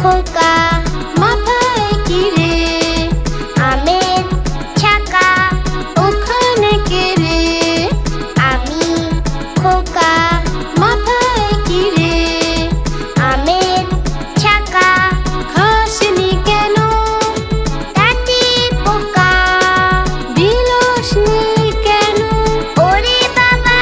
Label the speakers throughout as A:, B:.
A: খোকা মাথায় কি রে আমের ছাকা ওখানে কে রে আমি খোকা মাথায় কি রে আমের ছাকা খাসনি কেন তাতে পোকা বিলসনি কেন ওরে বাবা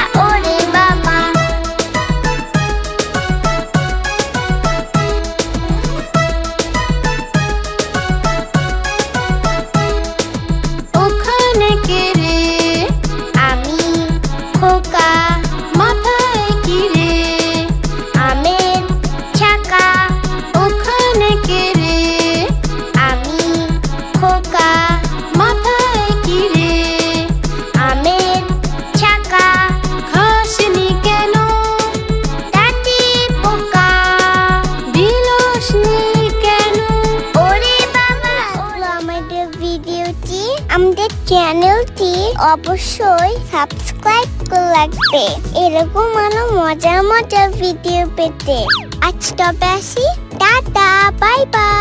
A: ওখানে কে রে আমি খোকা মাথায় কি রে আমের ছাকা ওখানে কে রে আমি খোকা মাথায় কি রে আমের ছাকা খাসনি কেন তাতে পোকা বিলসনি কেন ওরে বাবা আমাদের ভিডিওটি আমাদের চ্যানেলটি অবশ্যই সাবস্ক্রাইব করে রাখবে এরকম আরো মজার মজার ভিডিও পেতে আজ তবে আসি টাটা বাই বাই।